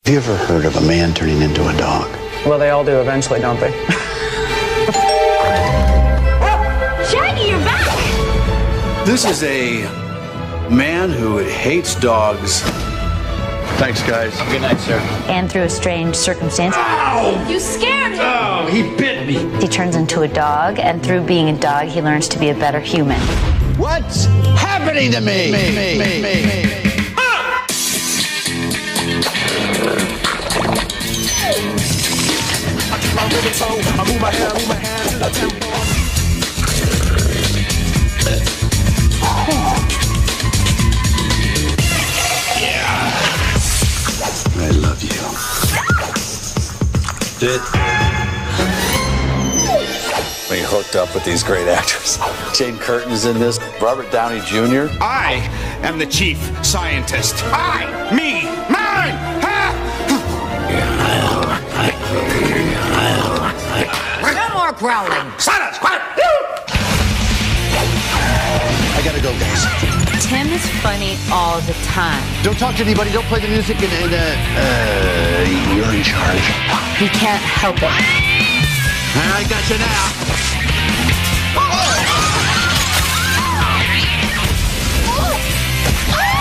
Have you ever heard of a man turning into a dog? Well, they all do eventually, don't they? Shaggy, you're back! This is a man who hates dogs. Thanks, guys. Good night, sir. And through a strange circumstance, You scared him! Oh, he bit me. he turns into a dog, and through being a dog, he learns to be a better human. What's happening to me? I love you. We hooked up with these great actors. Jane Curtin's in this. Robert Downey Jr. I am the chief scientist. Me, mine! No more growling. Silence! Quiet! I gotta go, guys. Tim is funny all the time. Don't talk to anybody. Don't play the music. And you're in charge. He can't help it. I got you now.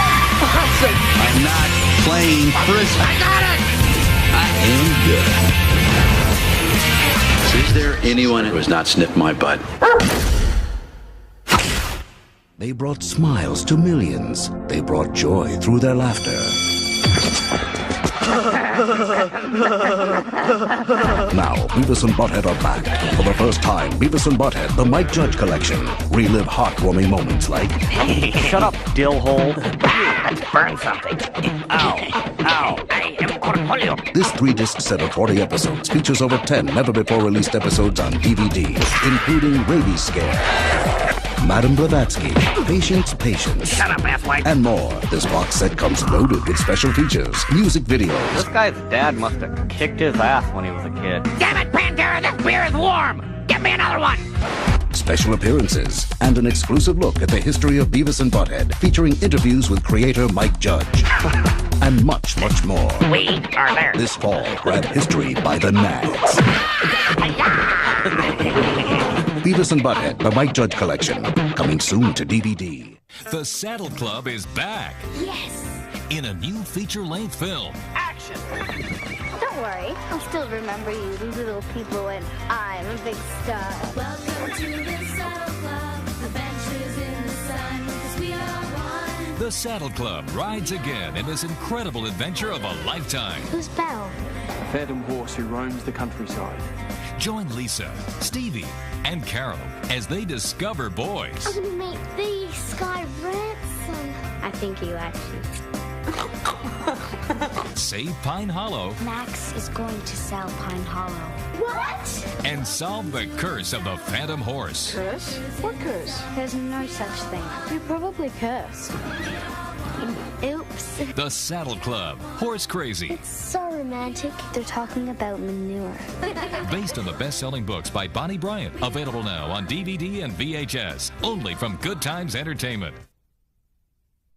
I'm not playing frisbee. I got it. I am good. So is there anyone who has not sniffed my butt? They brought smiles to millions. They brought joy through their laughter. Now, Beavis and Butthead are back. For the first time, Beavis and Butthead, the Mike Judge Collection. Relive heartwarming moments like... Shut up, dill hole. Burn something. Ow. Ow. I am Cornholio. This 3-disc set of 40 episodes features over 10 never-before-released episodes on DVD, including Rabies Scare, Madame Blavatsky, Patience, Shut up, asswipe. and more. This box set comes loaded with special features, music videos, This guy's dad must have kicked his ass when he was a kid. Damn it, Pantera, this beer is warm. Get me another one. special appearances, and an exclusive look at the history of Beavis and Butthead, featuring interviews with creator Mike Judge, and much, much more. We are there. This fall, grab history by the nads. Beavis and Butthead, the Mike Judge Collection, coming soon to DVD. The Saddle Club is back. Yes. In a new feature-length film. Action. Don't worry, I'll still remember you little people when I'm a big star. Welcome to the Saddle Club. Adventures in the sun, 'cause we are one. The Saddle Club rides again in this incredible adventure of a lifetime. Who's Belle? A phantom horse who roams the countryside. Join Lisa, Stevie, and Carol as they discover boys. I'm gonna meet the Sky Ransom. I think he likes you. Save Pine Hollow. Max is going to sell Pine Hollow. What? And solve the curse of the Phantom Horse. Curse? What curse? There's no such thing. You're probably cursed. Oops. The Saddle Club. Horse Crazy. It's so romantic. They're talking about manure. Based on the best-selling books by Bonnie Bryant. Available now on DVD and VHS. Only from Good Times Entertainment.